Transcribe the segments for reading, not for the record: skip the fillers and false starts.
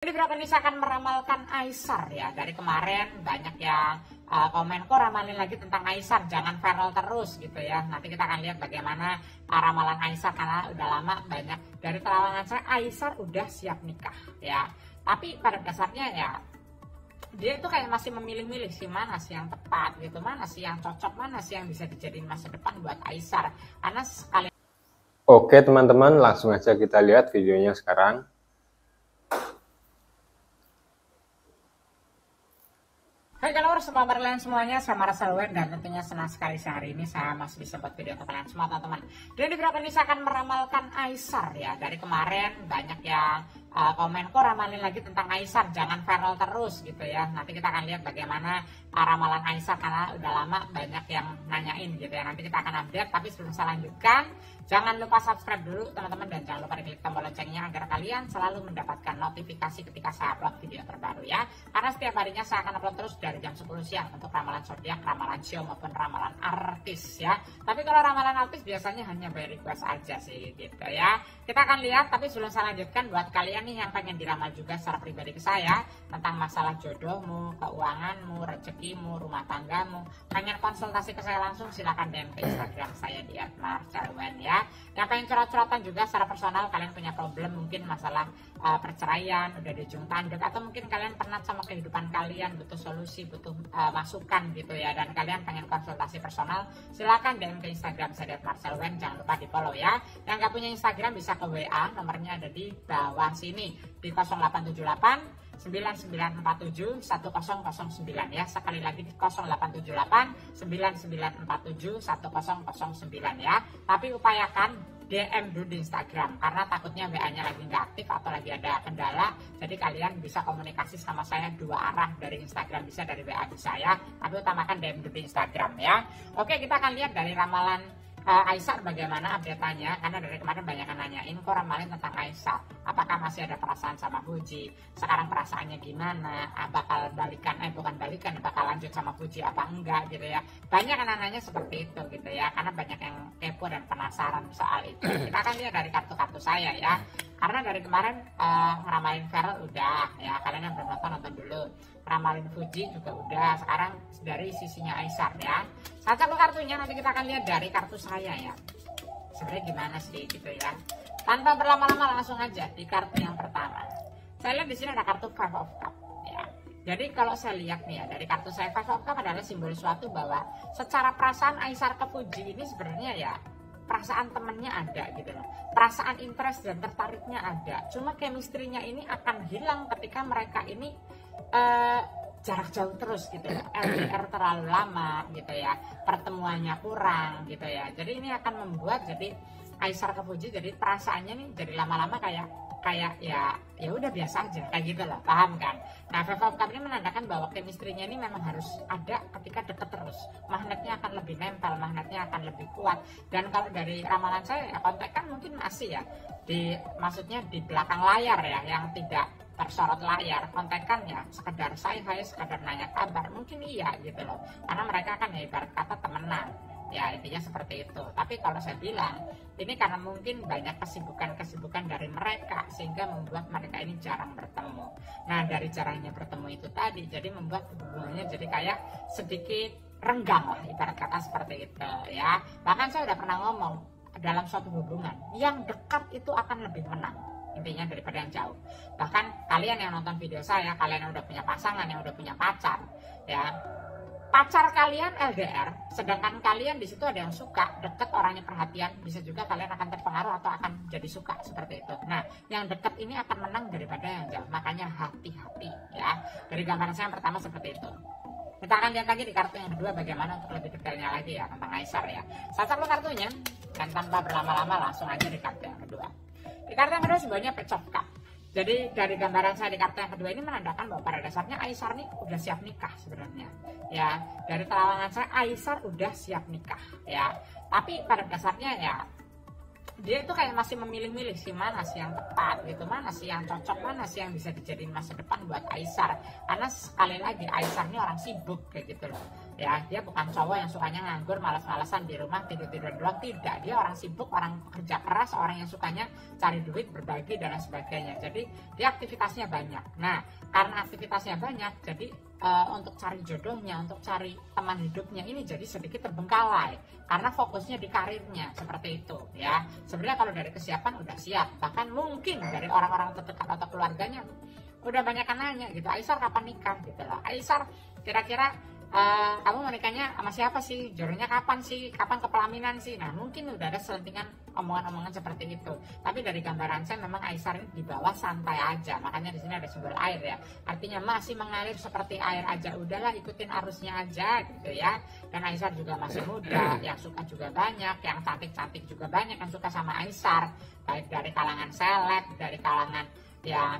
Jadi berapa ini saya akan meramalkan Aisar ya. Dari kemarin banyak yang komen kok ramalin lagi tentang Aisar, jangan viral terus gitu ya. Nanti kita akan lihat bagaimana ramalan Aisar karena udah lama banyak dari terawangan saya Aisar udah siap nikah ya. Tapi pada dasarnya ya dia itu kayak masih memilih-milih sih mana sih yang tepat gitu, mana sih yang cocok, mana sih yang bisa dijadiin masa depan buat Aisar. Karena sekali. Oke teman-teman, langsung aja kita lihat videonya sekarang. Hai followers semua kalian semuanya, saya Marcel Wen dan tentunya senang sekali sehari ini saya masih bisa buat video untuk kalian semua teman-teman. Dan di video ini saya akan meramalkan Aisar ya. Dari kemarin banyak yang komen kok ramalin lagi tentang Aisar, jangan viral terus gitu ya. Nanti kita akan lihat bagaimana ramalan Aisar karena udah lama banyak yang nanyain gitu ya. Nanti kita akan update, tapi sebelum saya lanjutkan jangan lupa subscribe dulu teman-teman dan jangan lupa klik tombol loncengnya agar kalian selalu mendapatkan notifikasi ketika saya upload video terbaru ya. Karena setiap harinya saya akan upload terus dari jam 10 siang untuk ramalan zodiak, ramalan show maupun ramalan artis ya. Tapi kalau ramalan artis biasanya hanya by request aja sih gitu ya. Kita akan lihat, tapi sebelum saya lanjutkan buat kalian nih yang pengen diramal juga secara pribadi ke saya tentang masalah jodohmu, keuanganmu, rezekimu, rumah tanggamu, pengen konsultasi ke saya langsung silakan DM ke Instagram saya di @marcelwen ya. Yang pengen curhat-curhatan juga secara personal, kalian punya problem mungkin masalah perceraian, udah di ujung tanduk, atau mungkin kalian penat sama kehidupan kalian, butuh solusi, butuh masukan gitu ya, dan kalian pengen konsultasi personal, silakan DM ke Instagram saya @marcelwen, jangan lupa di follow ya. Yang nggak punya Instagram bisa ke WA, nomornya ada di bawah sini di 0878 9947 1009 ya. Sekali lagi di 0878 9947 1009 ya. Tapi upayakan DM dulu di Instagram karena takutnya WA-nya lagi nggak aktif atau lagi ada kendala. Jadi kalian bisa komunikasi sama saya dua arah, dari Instagram bisa, dari WA bisa ya. Tapi utamakan DM dulu di Instagram ya. Oke, kita akan lihat dari ramalan Aisar bagaimana update-nya, karena dari kemarin banyak yang nanyain kok ramalin tentang Aisar, apakah masih ada perasaan sama Fuji, sekarang perasaannya gimana, bakal balikan, bukan balikan, bakal lanjut sama Fuji apa enggak gitu ya. Banyak yang nanya seperti itu gitu ya, karena banyak yang kepo dan penasaran soal itu. Kita akan lihat dari kartu-kartu saya ya, karena dari kemarin ngeramalin Feral udah ya, kalian yang belum nonton dulu. Ramalin Fuji juga udah, sekarang dari sisinya Aisar ya. Saat lo kartunya nanti kita akan lihat dari kartu saya ya. Sebenarnya gimana sih gitu ya. Tanpa berlama-lama langsung aja di kartu yang pertama. Saya lihat di sini ada kartu Five of Cup ya. Jadi kalau saya lihat nih ya, dari kartu saya Five of Cup adalah simbol suatu bahwa secara perasaan Aisar ke Fuji ini sebenarnya ya perasaan temennya ada gitu loh, perasaan interest dan tertariknya ada. Cuma chemistry-nya ini akan hilang ketika mereka ini jarak jauh terus gitu ya, LDR terlalu lama gitu ya, pertemuannya kurang gitu ya. Jadi ini akan membuat jadi Aisar ke Fuji jadi perasaannya nih jadi lama-lama kayak ya udah biasa aja kayak gitu loh, paham kan? Nah, Five of Cups ini menandakan bahwa chemistry-nya ini memang harus ada ketika deket terus, magnetnya akan lebih nempel, magnetnya akan lebih kuat. Dan kalau dari ramalan saya ya, kontak kan mungkin masih ya maksudnya di belakang layar ya, yang tidak tersorot layar. Kontekan ya sekedar saya sekedar nanya kabar, mungkin iya gitu loh, karena mereka kan ya ibarat kata temenan ya, intinya seperti itu. Tapi kalau saya bilang ini karena mungkin banyak kesibukan dari mereka sehingga membuat mereka ini jarang bertemu. Nah, dari jarangnya bertemu itu tadi jadi membuat hubungannya jadi kayak sedikit renggang lah, ibarat kata seperti itu ya. Bahkan saya udah pernah ngomong, dalam suatu hubungan yang dekat itu akan lebih menang intinya daripada yang jauh. Bahkan kalian yang nonton video saya, kalian yang udah punya pasangan, yang udah punya pacar ya, pacar kalian LDR, sedangkan kalian di situ ada yang suka, deket, orangnya perhatian, bisa juga kalian akan terpengaruh atau akan jadi suka seperti itu. Nah, yang deket ini akan menang daripada yang jauh, makanya hati-hati ya. Dari gambaran saya yang pertama seperti itu. Kita akan lihat lagi di kartu yang kedua bagaimana untuk lebih detailnya lagi ya tentang Aisar ya. Saat lo kartunya, dan tanpa berlama-lama langsung aja di kartu yang kedua. Di kartu yang kedua sebenarnya Page of Cups. Jadi dari gambaran saya di kartu yang kedua ini menandakan bahwa pada dasarnya Aisar nih udah siap nikah sebenarnya ya. Dari terawangan saya Aisar udah siap nikah ya. Tapi pada dasarnya ya dia itu kayak masih memilih-milih sih mana sih yang tepat gitu, mana sih yang cocok, mana sih yang bisa dijadiin masa depan buat Aisar. Karena sekali lagi Aisar ini orang sibuk kayak gitu loh ya. Dia bukan cowok yang sukanya nganggur, malas-malasan di rumah tidur-tidur doang, tidak. Dia orang sibuk, orang kerja keras, orang yang sukanya cari duit, berbagi dan lain sebagainya. Jadi dia aktivitasnya banyak. Nah, karena aktivitasnya banyak, jadi untuk cari jodohnya, untuk cari teman hidupnya ini jadi sedikit terbengkalai karena fokusnya di karirnya, seperti itu ya. Sebenarnya kalau dari kesiapan udah siap, bahkan mungkin dari orang-orang terdekat atau keluarganya udah banyak yang nanya gitu, Aisar kapan nikah gitu loh. Aisar kira-kira kamu mau nikahnya sama siapa sih, jodohnya kapan sih, kapan kepelaminan sih. Nah, mungkin udah ada selentingan omongan-omongan seperti itu. Tapi dari gambaran saya memang Aisar ini di bawah santai aja, makanya di sini ada sumber air ya. Artinya masih mengalir seperti air aja, udahlah ikutin arusnya aja gitu ya. Dan Aisar juga masih muda, yang suka juga banyak, yang cantik-cantik juga banyak yang suka sama Aisar, baik dari kalangan seleb, dari kalangan ya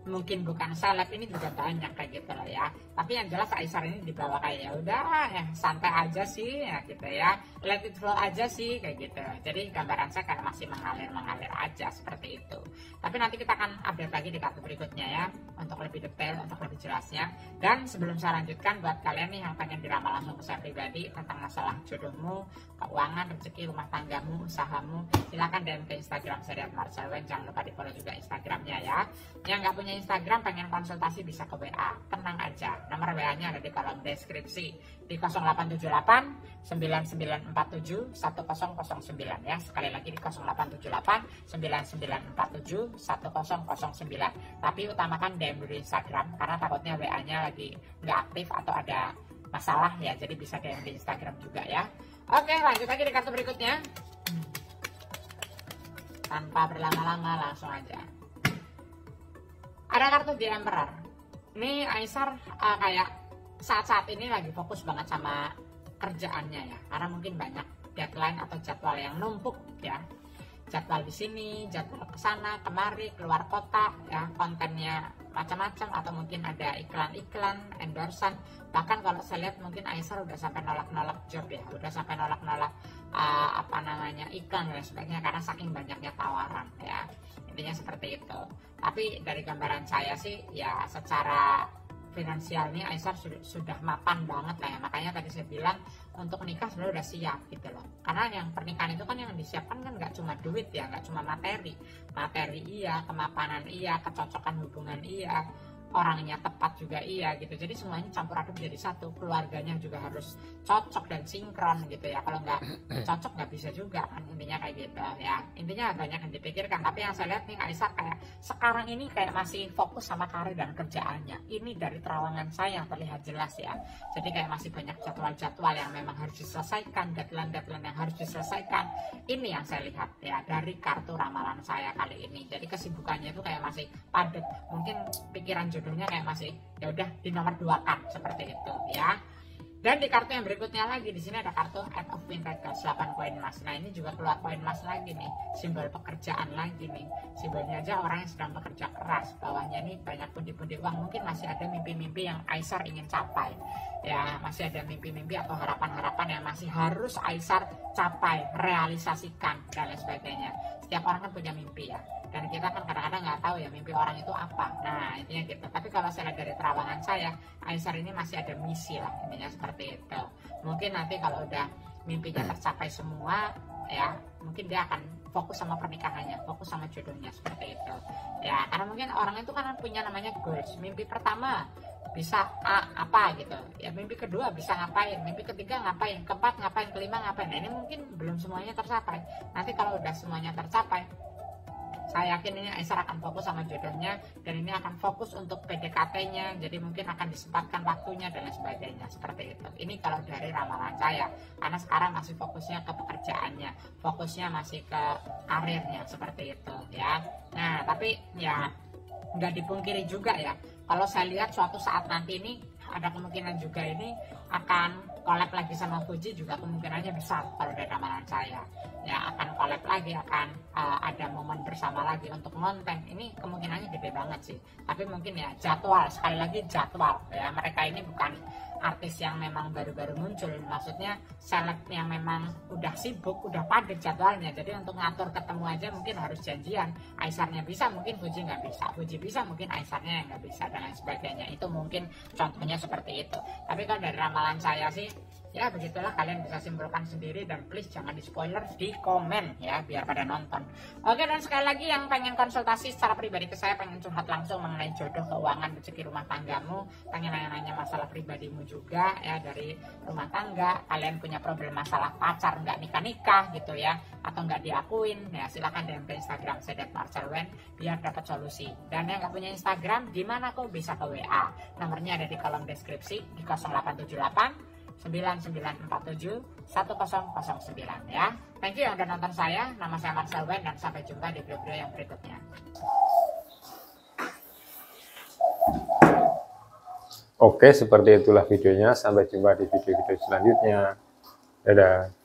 mungkin bukan seleb ini juga banyak kayak gitu loh ya. Tapi yang jelas Aisar ini dibawa kayak ya udah ya santai aja sih ya gitu ya, let it flow aja sih kayak gitu. Jadi gambaran saya kayak masih mengalir aja seperti itu. Tapi nanti kita akan update lagi di kartu berikutnya ya, untuk lebih detail, untuk lebih jelasnya. Dan sebelum saya lanjutkan, buat kalian nih yang pengen diramal langsung ke saya pribadi tentang masalah jodohmu, keuangan, rezeki, rumah tanggamu, usahamu, silakan DM ke Instagram saya @marcelwen. Jangan lupa di follow juga Instagramnya ya. Yang nggak punya Instagram pengen konsultasi bisa ke WA, tenang aja. Nomor WA-nya ada di kolom deskripsi di 0878 9947 1009 ya. Sekali lagi di 0878 9947 1009. Tapi utamakan DM dulu Instagram karena takutnya WA-nya lagi nggak aktif atau ada masalah ya. Jadi bisa DM di Instagram juga ya. Oke, lanjut lagi di kartu berikutnya. Tanpa berlama-lama langsung aja. Ada kartu The Emperor. Ini Aisar kayak saat-saat ini lagi fokus banget sama kerjaannya ya. Karena mungkin banyak deadline atau jadwal yang numpuk ya. Jadwal di sini, jadwal ke sana, kemari, keluar kota ya, kontennya macam-macam atau mungkin ada iklan-iklan, endorsan. Bahkan kalau saya lihat mungkin Aisar udah sampai nolak-nolak job ya, udah sampai nolak-nolak iklan dan sebagainya karena saking banyaknya tawaran ya. Intinya seperti itu. Tapi dari gambaran saya sih ya secara finansial nih Aisar sudah mapan banget lah ya. Makanya tadi saya bilang untuk nikah sebenarnya udah siap gitu loh. Karena yang pernikahan itu kan yang disiapkan kan nggak cuma duit ya, nggak cuma materi. Materi iya, kemapanan iya, kecocokan hubungan iya, orangnya tepat juga iya gitu. Jadi semuanya campur aduk jadi satu. Keluarganya juga harus cocok dan sinkron gitu ya. Kalau nggak cocok nggak bisa juga kan, intinya kayak gitu ya. Intinya banyak yang dipikirkan. Tapi yang saya lihat nih Aisar kayak sekarang ini kayak masih fokus sama karir dan kerjaannya. Ini dari terawangan saya yang terlihat jelas ya. Jadi kayak masih banyak jadwal-jadwal yang memang harus diselesaikan, deadline-deadline yang harus diselesaikan. Ini yang saya lihat ya dari kartu ramalan saya kali ini. Jadi kesibukannya itu kayak masih padat. Mungkin pikiran jodohnya kayak masih ya udah di nomor 2 kan seperti itu ya. Dan di kartu yang berikutnya lagi di sini ada kartu Eight of Pentacles, 8 koin emas. Nah, ini juga keluar koin emas lagi nih, simbol pekerjaan lagi nih. Simbolnya aja orang yang sedang bekerja keras. Bawahnya nih banyak pundi-pundi uang. Mungkin masih ada mimpi-mimpi yang Aisar ingin capai. Ya, masih ada mimpi-mimpi atau harapan-harapan yang masih harus Aisar capai, realisasikan dan lain sebagainya. Setiap orang kan punya mimpi ya. Dan kita kan kadang-kadang nggak tahu ya mimpi orang itu apa. Nah, intinya gitu. Tapi kalau saya lihat dari terawangan saya, Aisar ini masih ada misi lah, intinya seperti itu. Mungkin nanti kalau udah mimpinya tercapai semua, ya mungkin dia akan fokus sama pernikahannya, fokus sama jodohnya seperti itu. Ya, karena mungkin orang itu kan punya namanya goals. Mimpi pertama bisa apa gitu. Ya, mimpi kedua bisa ngapain, mimpi ketiga ngapain, keempat ngapain, kelima ngapain. Nah, ini mungkin belum semuanya tercapai. Nanti kalau udah semuanya tercapai, saya yakin ini Aisar akan fokus sama jodohnya dan ini akan fokus untuk PDKT-nya, jadi mungkin akan disempatkan waktunya dan lain sebagainya seperti itu. Ini kalau dari ramalan saya, karena sekarang masih fokusnya ke pekerjaannya, fokusnya masih ke karirnya seperti itu ya. Nah, tapi ya nggak dipungkiri juga ya, kalau saya lihat suatu saat nanti ini ada kemungkinan juga ini akan collab lagi sama Fuji, juga kemungkinannya besar kalau dari ramalan saya ya, akan collab lagi, akan ada momen bersama lagi untuk konten. Ini kemungkinannya gede banget sih, tapi mungkin ya jadwal, sekali lagi jadwal ya, mereka ini bukan artis yang memang baru-baru muncul, maksudnya seleb yang memang udah sibuk, udah padat jadwalnya. Jadi untuk ngatur ketemu aja mungkin harus janjian. Aisarnya bisa, mungkin Fuji nggak bisa, Fuji bisa, mungkin Aisarnya nggak bisa dan lain sebagainya. Itu mungkin contohnya seperti itu. Tapi kalau dari ramalan ramalan saya sih ya begitulah, kalian bisa simpulkan sendiri, dan please jangan di spoiler di komen ya biar pada nonton. Oke, dan sekali lagi yang pengen konsultasi secara pribadi ke saya, pengen curhat langsung mengenai jodoh, keuangan, rezeki rumah tanggamu, pengen nanya-nanya masalah pribadimu juga ya dari rumah tangga, kalian punya problem masalah pacar nggak nikah-nikah gitu ya, atau nggak diakuin ya, silahkan DM ke Instagram saya @marcelwen biar dapat solusi. Dan yang nggak punya Instagram gimana, kok bisa ke WA, nomornya ada di kolom deskripsi di 0878 9947 1009 ya. Thank you yang udah nonton saya. Nama saya Marcelwen dan sampai jumpa di video-video yang berikutnya. Oke, seperti itulah videonya. Sampai jumpa di video-video selanjutnya. Dadah.